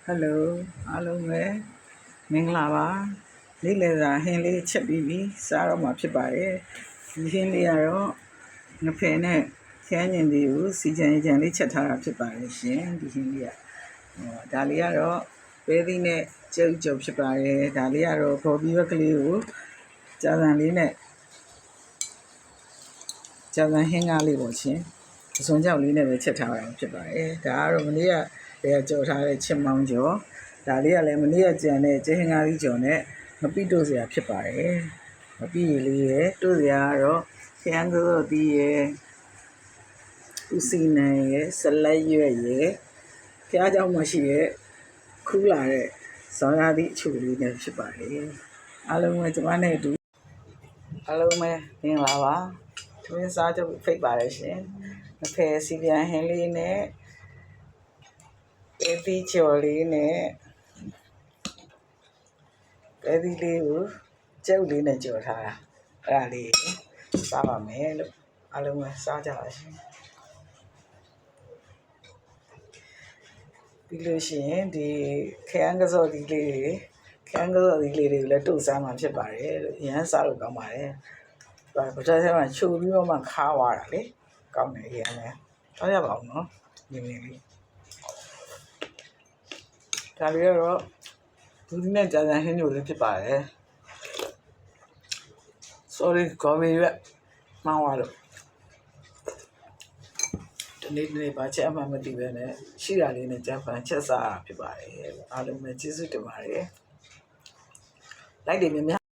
Hello အားလုံးပဲမင်္ဂလာပါနေ့လည်စာဟင်းလေးချက်ပြီးပြီစားတော့မှာဖြစ်ပါတယ်ဒီဟင်းလေးကတော့ငဖယ်နဲ့ခရမ်းညင်လေးကိုစီချန်ချန်လေးချက်ထားတာဖြစ်ပါတယ်ရှင်ဒီဟင်းလေးကဒါလေးကတော့ပဲသီးနဲ့ကျုပ်ဖြစ်ပါတယ်ဒါလေးကတော့ဘော်ဘီဘက်ကလေးကိုကြာစံလေးနဲ့ကြာစံဟင်းကားလေးပေါ့ရှင်အစွန်ကြောက်လေးနဲ့ပဲချက်ထားတာဖြစ်ပါတယ်ဒါကတော့မနေ့ကကြော်ထားတဲ့ချစ်မောင်းကျော်ဒါလေးကလည်းမနေ့ကကြံတဲ့ကျင်းငါးလေးကျော်နဲ့မပိတို့စရာဖြစ်ပါတယ်မပိရလေးရယ်တို့စရာကတော့ခရမ်းသောတီးရယ်ဦးစီနံရယ်ဆလက်ရွက်ရယ်ဖျားเจ้าမရှိရဲ့ခူးလာတဲ့ဇော်ရသည့်အချိုလေးနဲ့ဖြစ်ပါတယ်အားလုံးပဲကျွန်မနဲ့အတူအားလုံးပဲမင်္ဂလာပါသူရင်းစားကြဖိတ်ပါတယ်ရှင်မဖယ်စီပြန်ဟင်းလေးနဲ့ပဲသီးကျော်လေးနဲ့ပဲသီးလေးကိုကျုပ်လေးနဲ့ကြော်ထားတာအဲ့ဒါလေးစားပါမယ်လို့အားလုံးပဲစားကြပါရှင်ပြီးလို့ရှိရင်ဒီခရမ်းကစော်ဒီလေးတွေခရမ်းကစော်ဒီလေးတွေကိုလည်းတို့စားမှဖြစ်ပါတယ်လို့ရမ်းစားလို့ကောင်းပါတယ်ဒါပထမဆုံးချိုပြီးတော့မှခါသွားတာလေကောင်းတယ်ရမ်းလည်းစားရပါအောင်နော်နည်းနည်းလေးဒါလေးကတော့ဒီနေ့ကြာကြာဟင်းညိုလေးဖြစ်ပါတယ် sorry ကောင်းပြီပဲမောင်းသွားလို့ဒီနေ့ဘာချက်အမှမသိပဲနဲ့ရှိတာလေးနဲ့ကြံဖန်ချက်စားတာဖြစ်ပါတယ်အားလုံးပဲကျေးဇူးတင်ပါတယ်လိုက်တယ်များ